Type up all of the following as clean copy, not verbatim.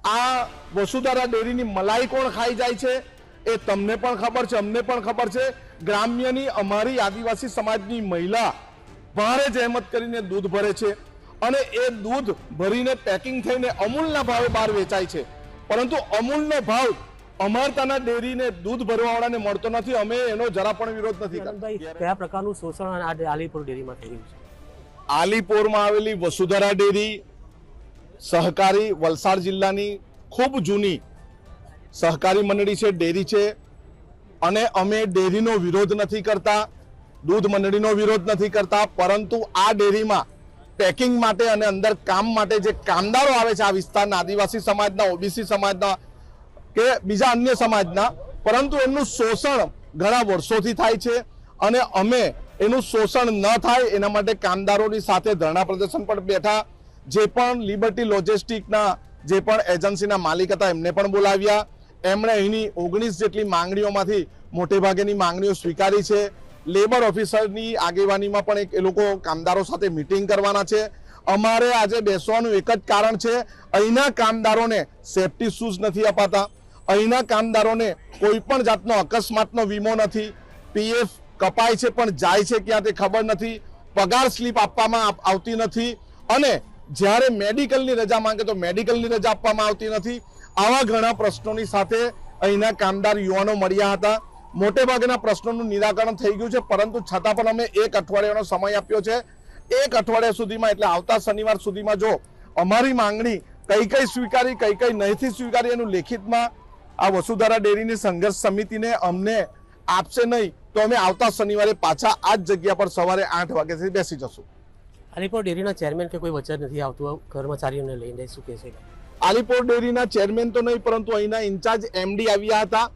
આ વસુધારા ડેરીની મલાઈ કોણ ખાઈ જાય છે એ તમને પણ ખબર છે, અમને પણ ખબર છે। ગ્રામ્યની અમારી આદિવાસી સમાજની મહિલા ભારે જહેમત કરીને દૂધ ભરે છે અને એ દૂધ ભરીને પેકિંગ થઈને અમૂલના ભાવે બહાર વેચાય છે, પરંતુ અમૂલનો ભાવ અમરતાના ડેરીને દૂધ ભરવાવાળાને મળતો નથી। અમે એનો જરા પણ વિરોધ નથી કરતા। કયા પ્રકારનું શોષણ આલીપુર ડેરીમાં થઈ રહ્યું છે? આલીપુરમાં આવેલી વસુધારા ડેરી સહકારી વલસાડ જિલ્લાની ખૂબ જૂની સહકારી મંડળી છે, ડેરી છે, અને અમે ડેરીનો વિરોધ નથી કરતા, દૂધ મંડળીનો વિરોધ નથી કરતા, પરંતુ આ ડેરીમાં પેકિંગ માટે અને અંદર કામ માટે જે કામદારો આવે છે આ વિસ્તારના આદિવાસી સમાજના, ઓબીસી સમાજના કે બીજા અન્ય સમાજના, પરંતુ એમનું શોષણ ઘણા વર્ષોથી થાય છે અને અમે એનું શોષણ ન થાય એના માટે કામદારોની સાથે ધરણા પ્રદર્શન પર બેઠા। જે પણ લિબર્ટી લોજિસ્ટિકના જે પણ એજન્સીના માલિક હતા એમને પણ બોલાવ્યા। એમણે અહીંની 19 જેટલી માંગણીઓમાંથી મોટે ભાગેની માંગણીઓ સ્વીકારી છે। લેબર ઓફિસરની આગેવાનીમાં પણ એ લોકો કામદારો સાથે મિટિંગ કરવાના છે। અમારે આજે બેસવાનું એક જ કારણ છે, અહીંના કામદારોને સેફટી શૂઝ નથી અપાતા, અહીંના કામદારોને કોઈ પણ જાતનો અકસ્માતનો વીમો નથી, પીએફ કપાય છે પણ જાય છે ક્યાં તે ખબર નથી, પગાર સ્લીપ આપવામાં આવતી નથી, અને જ્યારે મેડિકલની રજા માંગે તો મેડિકલની રજા આપવામાં આવતી નથી। આવા ઘણા પ્રશ્નોની સાથે અહીંના કામદાર યુવાનો મળ્યા હતા। મોટે ભાગના પ્રશ્નોનું નિરાકરણ થઈ ગયું છે, પરંતુ છતાં પણ અમે 1 અઠવાડિયાનો સમય આપ્યો છે। 1 અઠવાડિયા સુધીમાં એટલે આવતા શનિવાર સુધીમાં જો અમારી માંગણી કઈ સ્વીકારી કઈ નહીં સ્વીકારી એનું લેખિતમાં આ વસુધારા ડેરીની સંઘર્ષ સમિતિને અમને આપશે નહીં તો અમે આવતા શનિવારે પાછા આ જ જગ્યા પર સવારે 8 વાગ્યાથી બેસી જશું। આલીપુર ડેરીના ચેરમેન કે કોઈ વચન નથી આવતું કર્મચારીઓને લઈને, શું કહે છે? આલીપુર ડેરીના ચેરમેન તો નહીં, પરંતુ અહીંના ઇન્ચાર્જ એમડી આવ્યા હતા।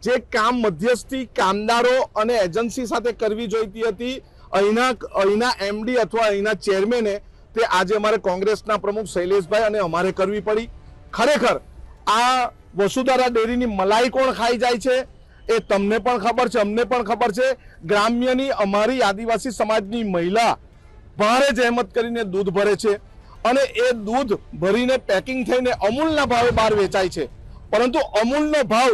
જે કામ મધ્યસ્થી કામદારો અને એજન્સી સાથે કરવી જોઈતી હતી, અહીંના એમડી અથવા અહીંના ચેરમેને તે આજે અમારે કોંગ્રેસના પ્રમુખ શૈલેષભાઈ અને અમારે કરવી પડી। ખરેખર આ વસુધારા ડેરીની મલાઈ કોણ ખાઈ જાય છે એ તમને પણ ખબર છે, અમને પણ ખબર છે। ગ્રામ્યની અમારી આદિવાસી સમાજની મહિલા ભારે જહેમત કરીને દૂધ ભરે છે અને એ દૂધ ભરીને પેકિંગ થઈને અમૂલના ભાવે બહાર વેચાય છે, પરંતુ અમૂલનો ભાવ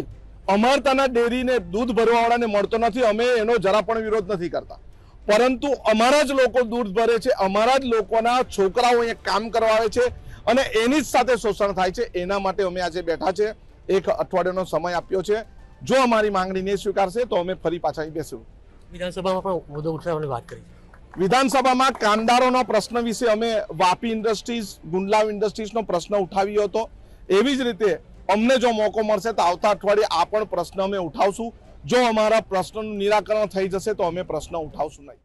અમરતાના ડેરીને દૂધ ભરવાવાળાને મળતો નથી। અમે એનો જરા પણ વિરોધ નથી કરતા, પરંતુ અમારા જ લોકો દૂધ ભરે છે, અમારા જ લોકોના છોકરાઓ અહીંયા કામ કરવા આવે છે અને એની જ સાથે શોષણ થાય છે। એના માટે અમે આજે બેઠા છે, 1 અઠવાડિયાનો સમય આપ્યો છે। જો અમારી માંગણી નહીં સ્વીકારશે તો અમે ફરી પાછા અહીં બેસીશું। વિધાનસભામાં પણ મુદ્દો ઉઠાવવાની વાત કરી છે। વિધાનસભામાં કામદારોના પ્રશ્ન વિશે અમે વાપી ઇન્ડસ્ટ્રીઝ, ગુંડલાવ ઇન્ડસ્ટ્રીઝનો પ્રશ્ન ઉઠાવ્યો હતો। એવી જ રીતે અમને જો મોકો મળશે તો આવતા અઠવાડિયે આ પણ પ્રશ્ન અમે ઉઠાવશું। જો અમારા પ્રશ્નનું નિરાકરણ થઈ જશે તો અમે પ્રશ્ન ઉઠાવશું નહીં।